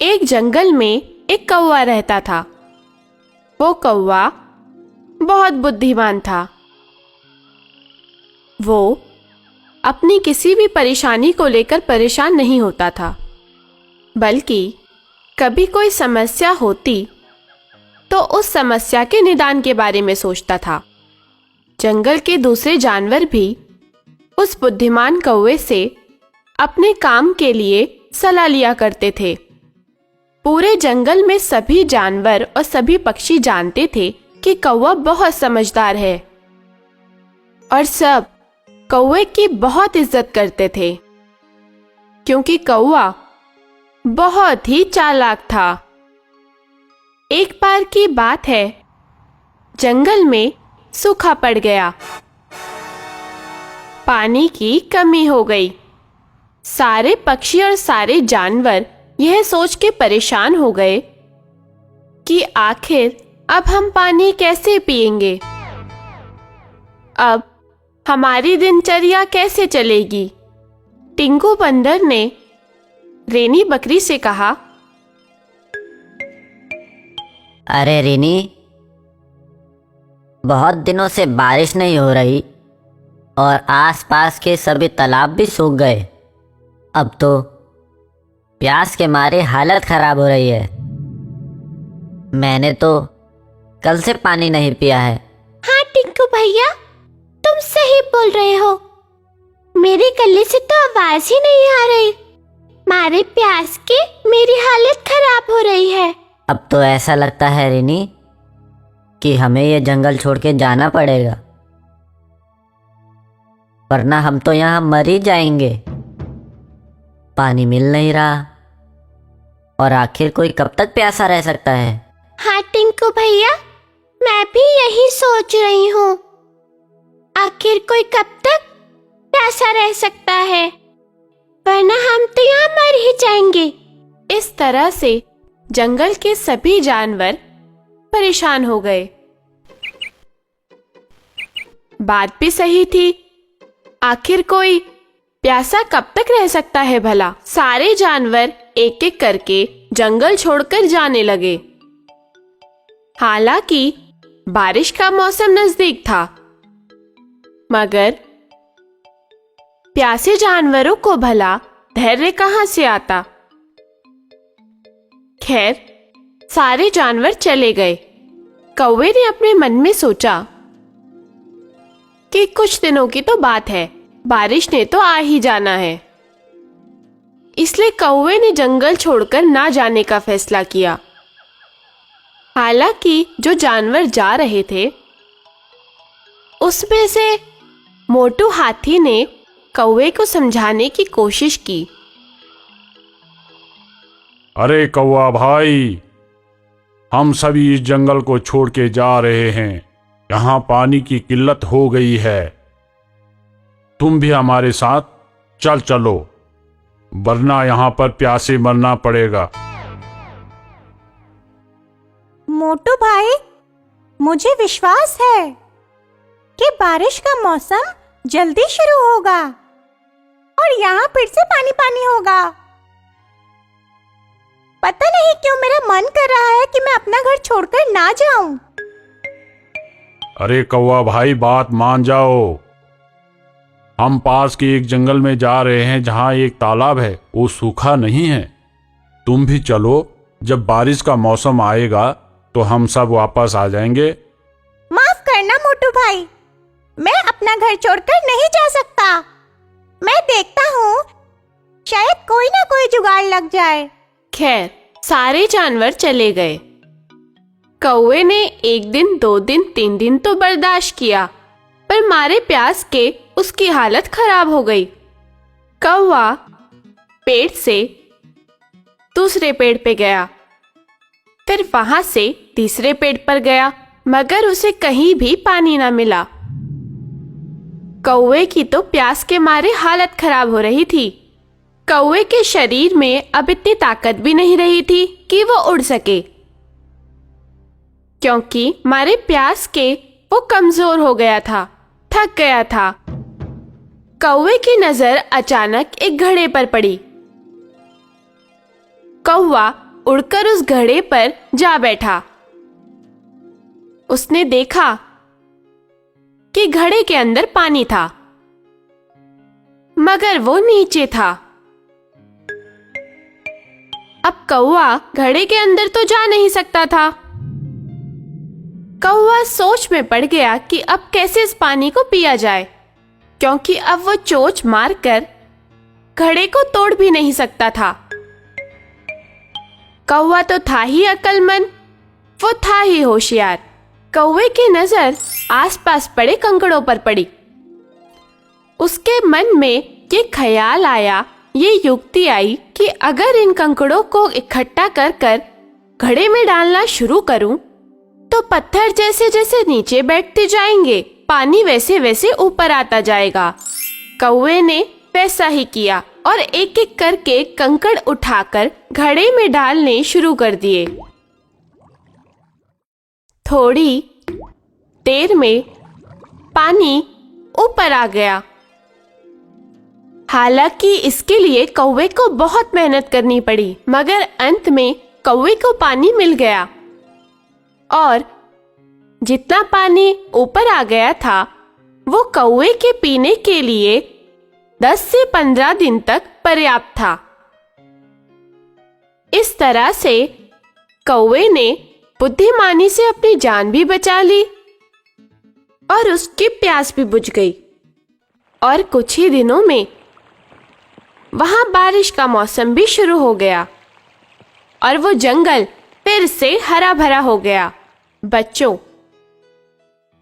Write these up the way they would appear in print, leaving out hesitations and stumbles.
एक जंगल में एक कौवा रहता था। वो कौवा बहुत बुद्धिमान था। वो अपनी किसी भी परेशानी को लेकर परेशान नहीं होता था, बल्कि कभी कोई समस्या होती तो उस समस्या के निदान के बारे में सोचता था। जंगल के दूसरे जानवर भी उस बुद्धिमान कौवे से अपने काम के लिए सलाह लिया करते थे। पूरे जंगल में सभी जानवर और सभी पक्षी जानते थे कि कौवा बहुत समझदार है और सब कौवे की बहुत इज्जत करते थे, क्योंकि कौवा बहुत ही चालाक था। एक बार की बात है, जंगल में सूखा पड़ गया। पानी की कमी हो गई। सारे पक्षी और सारे जानवर यह सोच के परेशान हो गए कि आखिर अब हम पानी कैसे पिएंगे, अब हमारी दिनचर्या कैसे चलेगी। टिंकू बंदर ने रेनी बकरी से कहा, अरे रेनी, बहुत दिनों से बारिश नहीं हो रही और आसपास के सभी तालाब भी सूख गए। अब तो प्यास के मारे हालत खराब हो रही है। मैंने तो कल से पानी नहीं पिया है। हाँ टिंकू भैया, तुम सही बोल रहे हो। मेरे गले से तो आवाज ही नहीं आ रही। मारे प्यास के मेरी हालत खराब हो रही है। अब तो ऐसा लगता है रेनी कि हमें ये जंगल छोड़ के जाना पड़ेगा, वरना हम तो यहाँ मर ही जाएंगे। पानी मिल नहीं रहा और आखिर कोई कब तक प्यासा रह सकता है। हाँ टिंकू भैया, मैं भी यही सोच रही हूँ। आखिर कोई कब तक प्यासा रह सकता है, वरना हम तो यहाँ मर ही जाएंगे। इस तरह से जंगल के सभी जानवर परेशान हो गए। बात भी सही थी, आखिर कोई प्यासा कब तक रह सकता है भला। सारे जानवर एक एक करके जंगल छोड़कर जाने लगे। हालांकि बारिश का मौसम नजदीक था, मगर प्यासे जानवरों को भला धैर्य कहां से आता। खैर, सारे जानवर चले गए। कौवे ने अपने मन में सोचा कि कुछ दिनों की तो बात है, बारिश ने तो आ ही जाना है। इसलिए कौवे ने जंगल छोड़कर ना जाने का फैसला किया। हालांकि जो जानवर जा रहे थे, उसमें से मोटू हाथी ने कौवे को समझाने की कोशिश की। अरे कौवा भाई, हम सभी इस जंगल को छोड़ के जा रहे हैं। यहाँ पानी की किल्लत हो गई है। तुम भी हमारे साथ चलो, वरना यहाँ पर प्यासे मरना पड़ेगा। मोटू भाई, मुझे विश्वास है कि बारिश का मौसम जल्दी शुरू होगा और यहाँ फिर से पानी पानी होगा। पता नहीं क्यों मेरा मन कर रहा है कि मैं अपना घर छोड़कर ना जाऊं। अरे कौवा भाई, बात मान जाओ। हम पास के एक जंगल में जा रहे हैं जहाँ एक तालाब है, वो सूखा नहीं है। तुम भी चलो, जब बारिश का मौसम आएगा तो हम सब वापस आ जाएंगे। माफ करना मोटू भाई, मैं अपना घर छोड़कर नहीं जा सकता। मैं देखता हूँ, शायद कोई ना कोई जुगाड़ लग जाए। खैर, सारे जानवर चले गए। कौवे ने 1 दिन, 2 दिन, 3 दिन तो बर्दाश्त किया, पर मारे प्यास के उसकी हालत खराब हो गई। कौवा पेड़ से दूसरे पेड़ पे गया, फिर वहां से तीसरे पेड़ पर गया, मगर उसे कहीं भी पानी ना मिला। कौवे की तो प्यास के मारे हालत खराब हो रही थी। कौवे के शरीर में अब इतनी ताकत भी नहीं रही थी कि वो उड़ सके, क्योंकि मारे प्यास के वो कमजोर हो गया था, थक गया था। कौवे की नजर अचानक एक घड़े पर पड़ी। कौवा उड़कर उस घड़े पर जा बैठा। उसने देखा कि घड़े के अंदर पानी था, मगर वो नीचे था। अब कौवा घड़े के अंदर तो जा नहीं सकता था। कौवा सोच में पड़ गया कि अब कैसे इस पानी को पिया जाए, क्योंकि अब वो चोंच मारकर घड़े को तोड़ भी नहीं सकता था। कौवा तो था ही अक्लमंद, वो था ही होशियार। कौवे की नजर आसपास पड़े कंकड़ों पर पड़ी। उसके मन में ये ख्याल आया, ये युक्ति आई कि अगर इन कंकड़ों को इकट्ठा कर कर घड़े में डालना शुरू करूं, तो पत्थर जैसे जैसे नीचे बैठते जाएंगे, पानी वैसे वैसे ऊपर आता जाएगा। कौवे ने वैसा ही किया और एक एक करके कंकड़ उठाकर घड़े में डालने शुरू कर दिए। थोड़ी देर में पानी ऊपर आ गया। हालांकि इसके लिए कौवे को बहुत मेहनत करनी पड़ी, मगर अंत में कौवे को पानी मिल गया और जितना पानी ऊपर आ गया था वो कौवे के पीने के लिए 10 से 15 दिन तक पर्याप्त था। इस तरह से कौवे ने बुद्धिमानी से अपनी जान भी बचा ली और उसकी प्यास भी बुझ गई। और कुछ ही दिनों में वहां बारिश का मौसम भी शुरू हो गया और वो जंगल फिर से हरा भरा हो गया। बच्चों,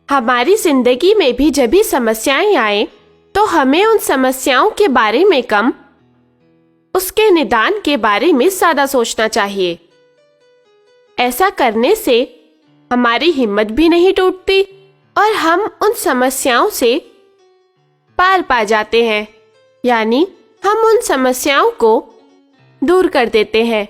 हमारी जिंदगी में भी जब भी समस्याएं आए तो हमें उन समस्याओं के बारे में कम, उसके निदान के बारे में ज्यादा सोचना चाहिए। ऐसा करने से हमारी हिम्मत भी नहीं टूटती और हम उन समस्याओं से पार पा जाते हैं, यानी हम उन समस्याओं को दूर कर देते हैं।